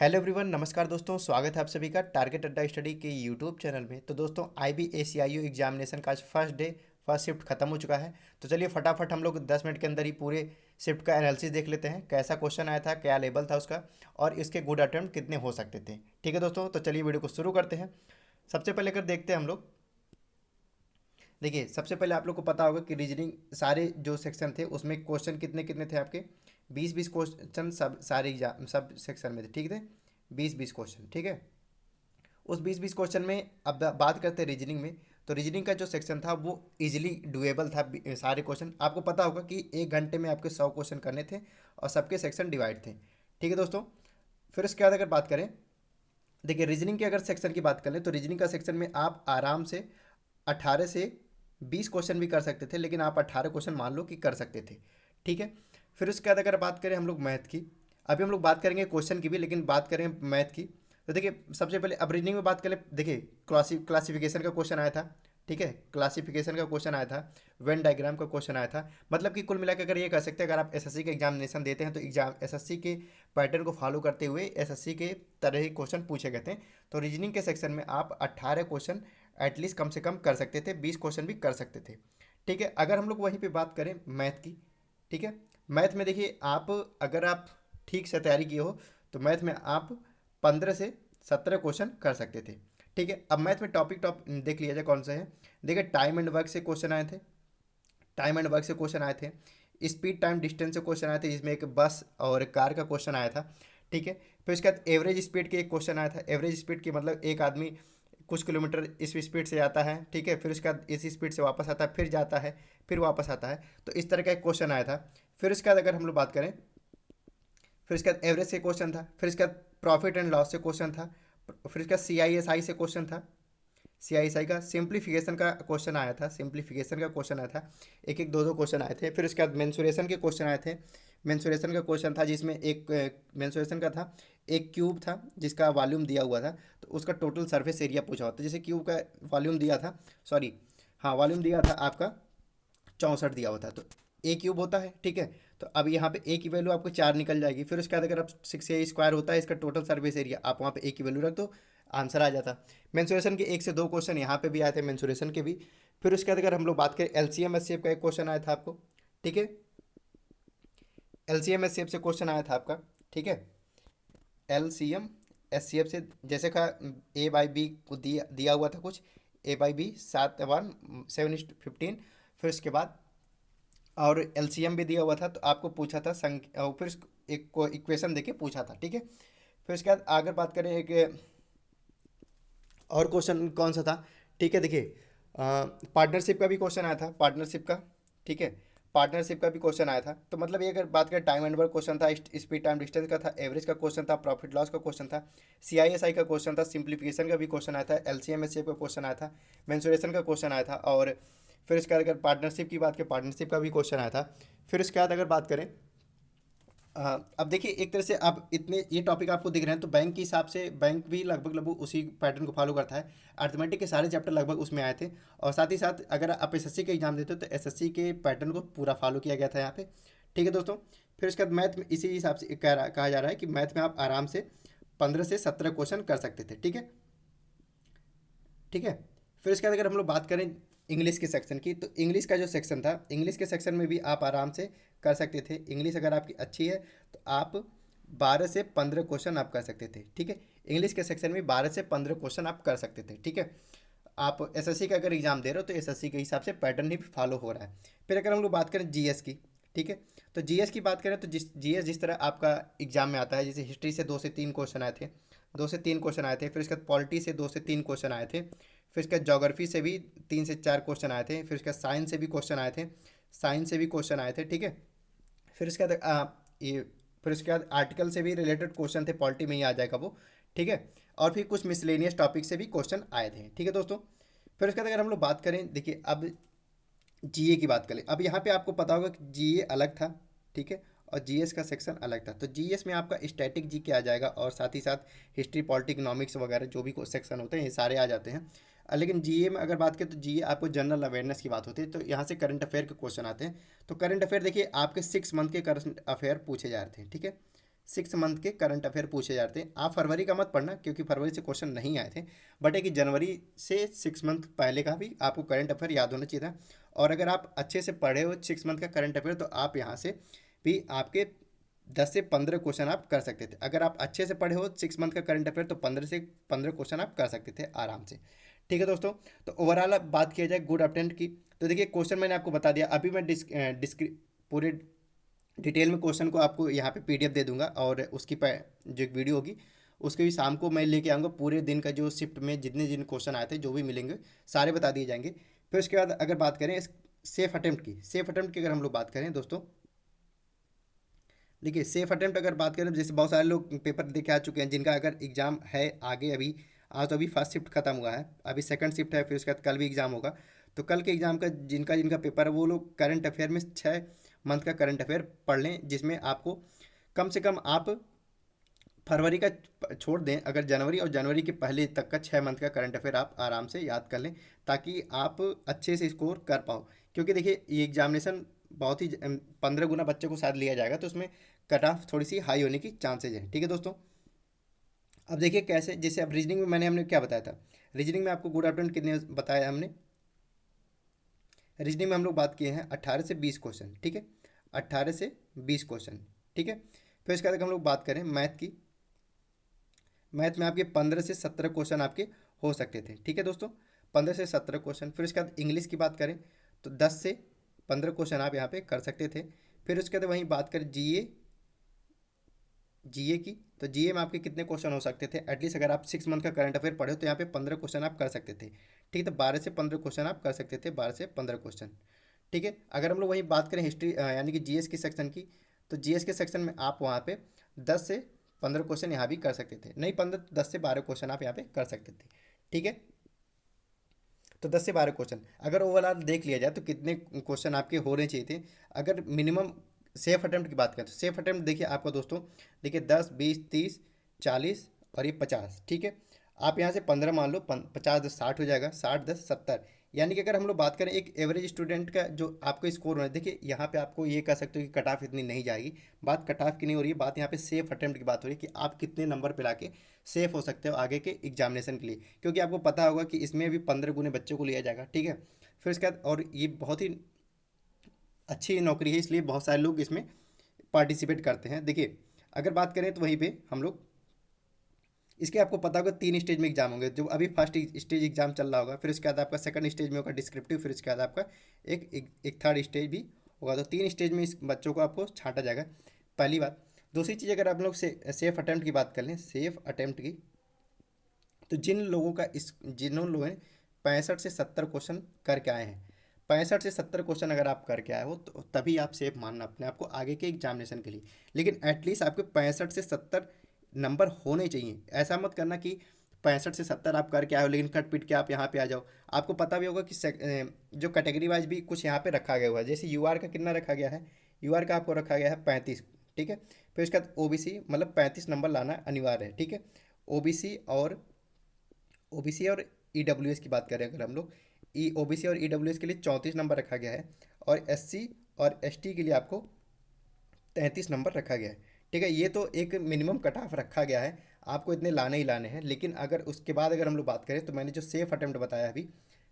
Hello everyone, नमस्कार दोस्तों। स्वागत है आप सभी का टारगेट अड्डा स्टडी के यूट्यूब चैनल में। तो दोस्तों IBACIU एग्जामिनेशन का आज फर्स्ट डे फर्स्ट शिफ्ट खत्म हो चुका है। तो चलिए फटाफट हम लोग 10 मिनट के अंदर ही पूरे शिफ्ट का एनालिसिस देख लेते हैं, कैसा क्वेश्चन आया था, क्या लेवल था उसका और इसके गुड अटेम्प्ट कितने हो सकते थे। ठीक है दोस्तों, तो चलिए वीडियो को शुरू करते हैं। सबसे पहले अगर देखते हैं हम लोग, देखिए सबसे पहले आप लोग को पता होगा कि रीजनिंग सारे जो सेक्शन थे उसमें क्वेश्चन कितने कितने थे आपके 20-20 क्वेश्चन सब सारे एग्जाम सब सेक्शन में थे। ठीक है, 20-20 क्वेश्चन। ठीक है, उस 20-20 क्वेश्चन में अब बात करते हैं रीजनिंग में। तो रीजनिंग का जो सेक्शन था वो इजीली डुएबल था। सारे क्वेश्चन आपको पता होगा कि 1 घंटे में आपके 100 क्वेश्चन करने थे और सबके सेक्शन डिवाइड थे। ठीक है दोस्तों, फिर उसके बाद अगर बात करें, देखिए रीजनिंग के अगर सेक्शन की बात करें तो रीजनिंग का सेक्शन में आप आराम से 18 से 20 क्वेश्चन भी कर सकते थे, लेकिन आप 18 क्वेश्चन मान लो कि कर सकते थे। ठीक है, फिर उसके बाद अगर बात करें हम लोग मैथ की, अभी हम लोग बात करेंगे क्वेश्चन की भी, लेकिन बात करें मैथ की। तो देखिए सबसे पहले अब रीजनिंग में बात करें, देखिए क्लासिफिकेशन का क्वेश्चन आया था। ठीक है, क्लासिफिकेशन का क्वेश्चन आया था, वेन डायग्राम का क्वेश्चन आया था। मतलब कि कुल मिलाकर अगर ये कह सकते हैं, अगर आप एसएससी का एग्जामिनेशन देते हैं तो एग्जाम एसएससी के पैटर्न को फॉलो करते हुए एसएससी के तरह ही क्वेश्चन पूछे गए थे। तो रीजनिंग के सेक्शन में आप 18 क्वेश्चन एटलीस्ट कम से कम कर सकते थे, 20 क्वेश्चन भी कर सकते थे। ठीक है, अगर हम लोग वहीं पे बात करें मैथ की, ठीक है, मैथ में देखिए आप अगर आप ठीक से तैयारी किए हो तो मैथ में आप 15 से 17 क्वेश्चन कर सकते थे। ठीक है, अब मैथ में टॉप देख लिया जाए कौन सा है। देखिए टाइम एंड वर्क से क्वेश्चन आए थे, टाइम एंड वर्क से क्वेश्चन आए थे। स्पीड टाइम डिस्टेंस से क्वेश्चन आए थे, जिसमें एक बस और कार का क्वेश्चन आया था। ठीक है, फिर उसके बाद एवरेज स्पीड के एक क्वेश्चन आया था। एवरेज स्पीड की मतलब एक आदमी कुछ किलोमीटर इस स्पीड से जाता है, ठीक है, फिर उसके बाद इसी स्पीड से वापस आता है, फिर जाता है, फिर वापस आता है। तो इस तरह का एक क्वेश्चन आया था। फिर उसके बाद अगर हम लोग बात करें, फिर उसके बाद एवरेज से क्वेश्चन था, फिर उसके बाद प्रॉफिट एंड लॉस से क्वेश्चन था, फिर उसके बाद CISI से क्वेश्चन था। CISI का सिंप्लीफिकेशन का क्वेश्चन आया था, सिंप्लीफिकेशन का क्वेश्चन आया था। एक एक दो दो क्वेश्चन आए थे। फिर उसके बाद मेंसुरेशन के क्वेश्चन आए थे। मेंसुरेशन का क्वेश्चन था जिसमें एक मेंसुरेशन का था, एक क्यूब था जिसका वॉल्यूम दिया हुआ था, तो उसका टोटल सरफेस एरिया पूछा होता है। जैसे क्यूब का वॉल्यूम दिया था, सॉरी, हाँ वॉल्यूम दिया था आपका 64 दिया होता है, तो ए क्यूब होता है। ठीक है, तो अब यहाँ पे ए की वैल्यू आपको 4 निकल जाएगी। फिर उसके बाद अगर आप 6A² होता है इसका टोटल सर्विस एरिया, आप वहाँ पे ए की वैल्यू रख दो, आंसर आ जाता। मेंसुरेशन के 1 से 2 क्वेश्चन यहाँ पे भी आए थे, मेंसुरेशन के भी। फिर उसके बाद अगर हम लोग बात करें LCM SCF का एक क्वेश्चन आया था आपको। ठीक है, LCM SCF से क्वेश्चन आया था आपका। ठीक है, LCM SCF से जैसे का A/B को दिया दिया हुआ था कुछ, A/B 7:1 7:15। फिर उसके बाद और LCM भी दिया हुआ था, तो आपको पूछा था संख्या, फिर एक को इक्वेशन देके पूछा था। ठीक है, फिर उसके बाद अगर बात करें एक और क्वेश्चन कौन सा था। ठीक है, देखिए पार्टनरशिप का भी क्वेश्चन आया था, पार्टनरशिप का। ठीक है, पार्टनरशिप का भी क्वेश्चन आया था। तो मतलब ये अगर बात करें, टाइम एंड वर्क क्वेश्चन था, स्पीड टाइम डिस्टेंस का था, एवरेज का क्वेश्चन था, प्रॉफिट लॉस का क्वेश्चन था, CISI का क्वेश्चन था, सिंप्लीफिकेशन का भी क्वेश्चन आया था, LCM SCF का क्वेश्चन आया था, मेंसुरेशन का क्वेश्चन आया था, और फिर इसके बाद अगर पार्टनरशिप की बात करें, पार्टनरशिप का भी क्वेश्चन आया था। फिर उसके बाद अगर बात करें, अब देखिए एक तरह से आप इतने ये टॉपिक आपको दिख रहे हैं, तो बैंक के हिसाब से बैंक भी लगभग लगभग उसी पैटर्न को फॉलो करता है। अर्थमेटिक के सारे चैप्टर लगभग उसमें आए थे, और साथ ही साथ अगर आप एसएससी का एग्जाम देते हो तो एसएससी के पैटर्न को पूरा फॉलो किया गया था यहाँ पे। ठीक है दोस्तों, फिर उसके बाद मैथ में इसी हिसाब से कहा जा रहा है कि मैथ में आप आराम से 15 से 17 क्वेश्चन कर सकते थे। ठीक है, ठीक है, फिर उसके बाद अगर हम लोग बात करें इंग्लिश के सेक्शन की, तो इंग्लिश का जो सेक्शन था, इंग्लिश के सेक्शन में भी आप आराम से कर सकते थे। इंग्लिश अगर आपकी अच्छी है तो आप 12 से 15 क्वेश्चन आप कर सकते थे। ठीक है, इंग्लिश के सेक्शन में 12 से 15 क्वेश्चन आप कर सकते थे। ठीक है, आप एसएससी का अगर एग्जाम दे रहे हो तो एसएससी के हिसाब से पैटर्न ही फॉलो हो रहा है। फिर अगर हम लोग बात करें जीएस की, ठीक है, तो जीएस की बात करें तो जीएस जिस तरह आपका एग्जाम में आता है, जैसे हिस्ट्री से 2 से 3 क्वेश्चन आए थे, 2 से 3 क्वेश्चन आए थे। फिर उसके बाद पॉलिटी से 2 से 3 क्वेश्चन आए थे। फिर उसके बाद जोग्राफी से भी 3 से 4 क्वेश्चन आए थे। फिर उसके बाद साइंस से भी क्वेश्चन आए थे, साइंस से भी क्वेश्चन आए थे। ठीक है, फिर उसके बाद ये फिर उसके बाद आर्टिकल से भी रिलेटेड क्वेश्चन थे, पॉलिटी में ही आ जाएगा वो। ठीक है, और फिर कुछ मिसलेनियस टॉपिक से भी क्वेश्चन आए थे। ठीक है दोस्तों, फिर उसके बाद अगर हम लोग बात करें, देखिए अब जीए की बात करें, अब यहाँ पे आपको पता होगा कि जीए अलग था। ठीक है, और जीएस का सेक्शन अलग था। तो जीएस में आपका स्टैटिक जीके आ जाएगा, और साथ ही साथ हिस्ट्री, पॉलिटी, इकोनॉमिक्स वगैरह जो भी सेक्शन होते हैं ये सारे आ जाते हैं। लेकिन जीए में अगर बात करें तो जीए आपको जनरल अवेयरनेस की बात होती है, तो यहाँ से करंट अफेयर के क्वेश्चन आते हैं। तो करंट अफेयर देखिए आपके 6 मंथ के करंट अफेयर पूछे जा रहे थे। ठीक है, 6 मंथ के करंट अफेयर पूछे जाते हैं। आप फरवरी का मत पढ़ना क्योंकि फरवरी से क्वेश्चन नहीं आए थे, बट है कि जनवरी से 6 मंथ पहले का भी आपको करंट अफेयर याद होना चाहिए था। और अगर आप अच्छे से पढ़े हो 6 मंथ का करंट अफेयर तो आप यहाँ से भी आपके 10 से 15 क्वेश्चन आप कर सकते थे। अगर आप अच्छे से पढ़े हो 6 मंथ का करंट अफेयर तो 15 से 15 क्वेश्चन आप कर सकते थे आराम से। ठीक है दोस्तों, तो ओवरऑल अब बात किया जाए गुड अटेम्प्ट की, तो देखिए क्वेश्चन मैंने आपको बता दिया। अभी मैं पूरे डिटेल में क्वेश्चन को आपको यहाँ पे पीडीएफ दे दूंगा, और उसकी जो एक वीडियो होगी उसके भी शाम को मैं लेके आऊँगा। पूरे दिन का जो शिफ्ट में जितने जिन क्वेश्चन आए थे जो भी मिलेंगे सारे बता दिए जाएंगे। फिर उसके बाद अगर बात करें सेफ अटेम्प्ट की, सेफ अटेम्प्ट की अगर हम लोग बात करें दोस्तों, देखिए सेफ अटेम्प्ट अगर बात करें, जैसे बहुत सारे लोग पेपर दे के आ चुके हैं जिनका अगर एग्ज़ाम है आगे, अभी आज तो अभी फर्स्ट शिफ्ट खत्म हुआ है, अभी सेकंड शिफ्ट है, फिर उसके बाद कल भी एग्ज़ाम होगा। तो कल के एग्ज़ाम का जिनका जिनका पेपर है वो लोग करंट अफेयर में 6 मंथ का करंट अफेयर पढ़ लें, जिसमें आपको कम से कम आप फरवरी का छोड़ दें, अगर जनवरी और जनवरी के पहले तक का 6 मंथ का करंट अफेयर आप आराम से याद कर लें, ताकि आप अच्छे से स्कोर कर पाओ। क्योंकि देखिए ये एग्जामिनेशन बहुत ही 15 गुना बच्चों को साथ लिया जाएगा, तो उसमें कट ऑफ थोड़ी सी हाई होने की चांसेज हैं। ठीक है दोस्तों, अब देखिए कैसे, जैसे अब रीजनिंग में हमने क्या बताया था, रीजनिंग में आपको गुड आफ्टरनून कितने बताया हमने, रीजनिंग में हम लोग बात किए हैं 18 से 20 क्वेश्चन। ठीक है, 18 से 20 क्वेश्चन। ठीक है, फिर इसके बाद हम लोग बात करें मैथ की, मैथ में आपके 15 से 17 क्वेश्चन आपके हो सकते थे। ठीक है दोस्तों, 15 से 17 क्वेश्चन। फिर उसके बाद इंग्लिश की बात करें तो 10 से 15 क्वेश्चन आप यहाँ पे कर सकते थे। फिर उसके बाद वहीं बात करें जीए, जीए की, तो जीए में आपके कितने क्वेश्चन हो सकते थे, एटलीस्ट अगर आप 6 मंथ का करंट अफेयर पढ़े हो तो यहाँ पे 15 क्वेश्चन आप कर सकते थे। ठीक है, तो 12 से 15 क्वेश्चन आप कर सकते थे, 12 से 15 क्वेश्चन। ठीक है, अगर हम लोग वहीं बात करें हिस्ट्री यानी कि जीएस की सेक्शन की, तो जीएस के सेक्शन में आप वहाँ पे 10 से 15 क्वेश्चन यहाँ भी कर सकते थे, नहीं 15 तो 10 से 12 क्वेश्चन आप यहाँ पे कर सकते थे। ठीक है, तो 10 से 12 क्वेश्चन अगर ओवरऑल देख लिया जाए तो कितने क्वेश्चन आपके होने चाहिए थे। अगर मिनिमम सेफ अटेम्प्ट की बात करें तो सेफ अटेम्प्ट देखिए आपका दोस्तों, देखिए 10 20 30 40 और ये 50। ठीक है, आप यहाँ से 15 मान लो, 50 10 60 हो जाएगा, 60 10 70। यानी कि अगर हम लोग बात करें एक एवरेज स्टूडेंट का जो आपको स्कोर होना है, देखिए यहाँ पे आपको ये कह सकते हो कि कट ऑफ इतनी नहीं जाएगी। बात कट ऑफ की नहीं हो रही है, बात यहाँ पे सेफ अटेम्प्ट की बात हो रही है कि आप कितने नंबर पे लाके सेफ हो सकते हो आगे के एग्जामिनेशन के लिए। क्योंकि आपको पता होगा कि इसमें भी 15 गुने बच्चों को लिया जाएगा। ठीक है, फिर उसके बाद और ये बहुत ही अच्छी नौकरी है, इसलिए बहुत सारे लोग इसमें पार्टिसिपेट करते हैं। देखिए अगर बात करें तो वहीं पे हम लोग इसके आपको पता होगा 3 स्टेज में एग्जाम होंगे। जो अभी फर्स्ट स्टेज एग्जाम चल रहा होगा, फिर उसके बाद आपका सेकंड स्टेज में होगा डिस्क्रिप्टिव, फिर उसके बाद आपका एक थर्ड स्टेज भी होगा। तो 3 स्टेज में इस बच्चों को आपको छांटा जाएगा, पहली बात। दूसरी चीज़ अगर आप लोग सेफ अटैम्प्ट की बात कर लें, सेफ अटैम्प्ट की, तो जिन लोगों ने 65 से 70 क्वेश्चन करके आए हैं, 65 से 70 क्वेश्चन अगर आप करके आए हो तो तभी आप सेफ मानना अपने आप को आगे के एग्जामिनेशन के लिए। लेकिन एटलीस्ट आपके 65 से 70 नंबर होने चाहिए। ऐसा मत करना कि 65 से 70 आप करके आए हो लेकिन कट पिट के आप यहाँ पे आ जाओ। आपको पता भी होगा कि जो कैटेगरी वाइज भी कुछ यहाँ पे रखा गया हुआ है। जैसे यूआर का कितना रखा गया है, यूआर का आपको रखा गया है 35। ठीक है, फिर उसके बाद ओबीसी मतलब 35 नंबर लाना अनिवार्य है। ठीक है, ओबीसी और ईडब्ल्यूएस की बात करें अगर हम लोग, ई ओबीसी और ईडब्ल्यूएस के लिए 34 नंबर रखा गया है, और एससी और एसटी के लिए आपको 33 नंबर रखा गया है। ठीक है, ये तो एक मिनिमम कट ऑफ रखा गया है, आपको इतने लाने ही लाने हैं। लेकिन अगर उसके बाद अगर हम लोग बात करें तो मैंने जो सेफ अटेम्प्ट बताया अभी,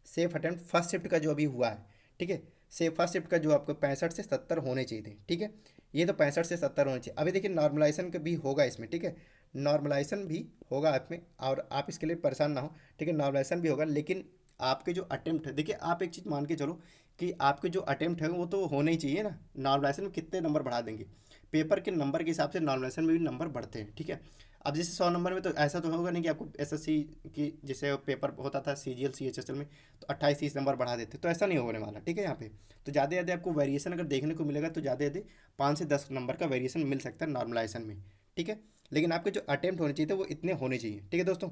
सेफ अटेम्प्ट फर्स्ट शिफ्ट का जो अभी हुआ है, ठीक है, सेफ फर्स्ट शिफ्ट का जो आपको 65 से 70 होने चाहिए थे। ठीक है, ये तो 65 से 70 होने चाहिए। अभी देखिए नॉर्मलाइजेशन का भी होगा इसमें। ठीक है, नॉर्मलाइजेशन भी होगा आप में, और आप इसके लिए परेशान ना हो। ठीक है, नॉर्मलाइजेशन भी होगा, लेकिन आपके जो अटेम्प्ट है, देखिए आप एक चीज़ मान के चलो कि आपके जो अटेम्प्ट है वो तो होने ही चाहिए ना। नॉर्मलाइजेशन में कितने नंबर बढ़ा देंगे, पेपर के नंबर के हिसाब से नॉर्मलाइजेशन में भी नंबर बढ़ते हैं। ठीक है, अब जैसे 100 नंबर में तो ऐसा तो होगा नहीं कि आपको एसएससी की जैसे पेपर होता था सीजीएल सीएचएसएल में तो 28-30 नंबर बढ़ा देते, तो ऐसा नहीं होने वाला। ठीक है, यहाँ पे तो ज़्यादा ज़्यादा आपको वेरिएशन अगर देखने को मिलेगा तो ज़्यादा ज़्यादा 5 से 10 नंबर का वेरिएशन मिल सकता है नॉर्मलाइजेशन में। ठीक है, लेकिन आपके जो अटेम्प्ट होने चाहिए थे वो इतने होने चाहिए। ठीक है दोस्तों,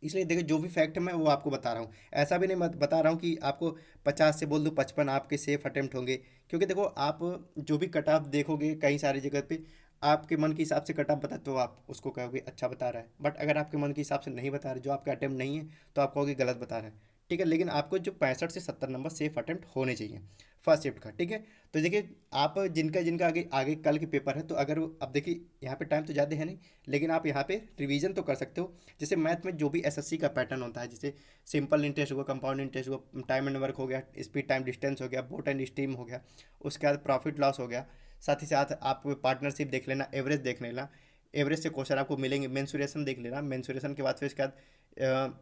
इसलिए देखिए जो भी फैक्ट है मैं वो आपको बता रहा हूँ। ऐसा भी नहीं मत बता रहा हूँ कि आपको 50 से बोल दूँ 55 आपके सेफ अटेम्प्ट होंगे। क्योंकि देखो आप जो भी कट ऑफ देखोगे कई सारी जगह पे आपके मन के हिसाब से कट ऑफ बता तो आप उसको कहोगे अच्छा बता रहा है, बट अगर आपके मन के हिसाब से नहीं बता रहे, जो आपका अटेम्प्ट नहीं है, तो आप कहोगे गलत बता रहा है। ठीक है, लेकिन आपको जो 65 से 70 नंबर सेफ अटेम्प्ट होने चाहिए फर्स्ट शिफ्ट का। ठीक है, तो देखिए आप जिनका जिनका आगे आगे कल के पेपर है, तो अगर अब देखिए यहाँ पे टाइम तो ज़्यादा है नहीं, लेकिन आप यहाँ पे रिवीजन तो कर सकते हो। जैसे मैथ में जो भी एसएससी का पैटर्न होता है, जैसे सिंपल इंटरेस्ट हुआ, कंपाउंड इंटरेस्ट हुआ, टाइम एंड वर्क हो गया, स्पीड टाइम डिस्टेंस हो गया, बोट एंड स्ट्रीम हो गया, उसके बाद प्रॉफिट लॉस हो गया, साथ ही साथ आप पार्टनरशिप देख लेना, एवरेज देख लेना, एवरेज से क्वेश्चन आपको मिलेंगे, मेंसुरेशन देख लेना, मेंसुरेशन के बाद फिर उसके बाद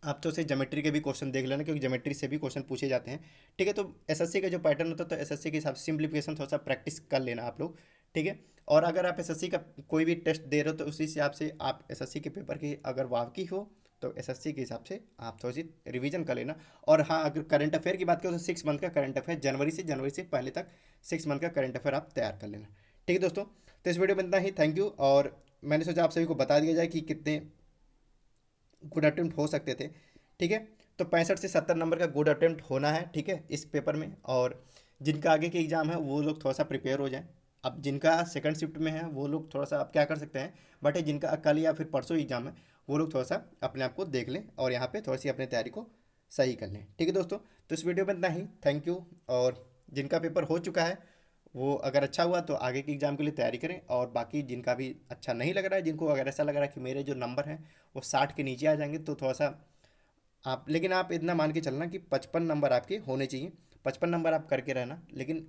आप तो से ज्योमेट्री के भी क्वेश्चन देख लेना, क्योंकि ज्योमेट्री से भी क्वेश्चन पूछे जाते हैं। ठीक है, तो एसएससी का जो पैटर्न होता है, तो एसएससी के हिसाब से सिंप्लीफिकेशन थोड़ा सा प्रैक्टिस कर लेना आप लोग। ठीक है, और अगर आप एसएससी का कोई भी टेस्ट दे रहे हो, तो उसी हिसाब से आप एसएससी के पेपर की अगर वाकई हो, तो एसएससी के हिसाब से आप थोड़ी सी रिवीजन कर लेना। और हाँ, अगर करंट अफेयर की बात करो, तो 6 मंथ का करंट अफेयर जनवरी से पहले तक 6 मंथ का करंट अफेयर आप तैयार कर लेना। ठीक है दोस्तों, तो इस वीडियो में इतना ही। Thank you. और मैंने सोचा आप सभी को बता दिया जाए कि कितने गुड अटेम्प्ट हो सकते थे। ठीक है, तो 65 से 70 नंबर का गुड अटेम्प्ट होना है, ठीक है, इस पेपर में। और जिनका आगे के एग्ज़ाम है वो लोग थोड़ा सा प्रिपेयर हो जाएं। अब जिनका सेकंड शिफ्ट में है वो लोग थोड़ा सा आप क्या कर सकते हैं, बट जिनका कल या फिर परसों एग्ज़ाम है, वो लोग थोड़ा सा अपने आप को देख लें और यहाँ पे थोड़ी सी अपनी तैयारी को सही कर लें। ठीक है दोस्तों, तो इस वीडियो में इतना ही। Thank you. और जिनका पेपर हो चुका है वो अगर अच्छा हुआ तो आगे के एग्ज़ाम के लिए तैयारी करें, और बाकी जिनका भी अच्छा नहीं लग रहा है, जिनको अगर ऐसा लग रहा है कि मेरे जो नंबर हैं वो 60 के नीचे आ जाएंगे, तो थोड़ा सा आप, लेकिन आप इतना मान के चलना कि 55 नंबर आपके होने चाहिए। 55 नंबर आप करके रहना, लेकिन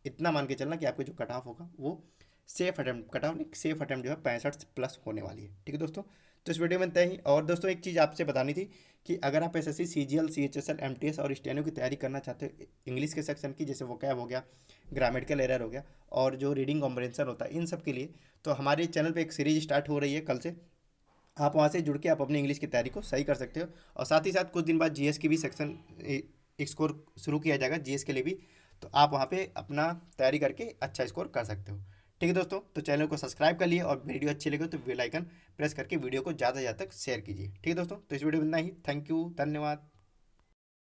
इतना मान के चलना कि आपका जो कट ऑफ होगा वो सेफ अटेम्प्ट, कट ऑफ नहीं, सेफ अटेम्प्ट जो है 65 प्लस होने वाली है। ठीक है दोस्तों, तो इस वीडियो में तय ही। और दोस्तों एक चीज़ आपसे बतानी थी कि अगर आप एसएससी सीजीएल सीएचएसएल एमटीएस और स्टेनो की तैयारी करना चाहते हो इंग्लिश के सेक्शन की, जैसे वोकैब हो गया, ग्रामेटिकल एरर हो गया, और जो रीडिंग कॉम्प्रहेंशन होता है, इन सब के लिए, तो हमारे चैनल पे एक सीरीज स्टार्ट हो रही है कल से। आप वहाँ से जुड़ के आप अपनी इंग्लिश की तैयारी को सही कर सकते हो। और साथ ही साथ कुछ दिन बाद जीएस की भी सेक्शन स्कोर शुरू किया जाएगा जीएस के लिए भी, तो आप वहाँ पे अपना तैयारी करके अच्छा स्कोर कर सकते हो। ठीक है दोस्तों, तो चैनल को सब्सक्राइब कर लिए, और वीडियो अच्छी लगे तो बेल आइकन प्रेस करके वीडियो को ज़्यादा से ज़्यादा तक शेयर कीजिए। ठीक है दोस्तों, तो इस वीडियो में इतना ही। थैंक यू, धन्यवाद।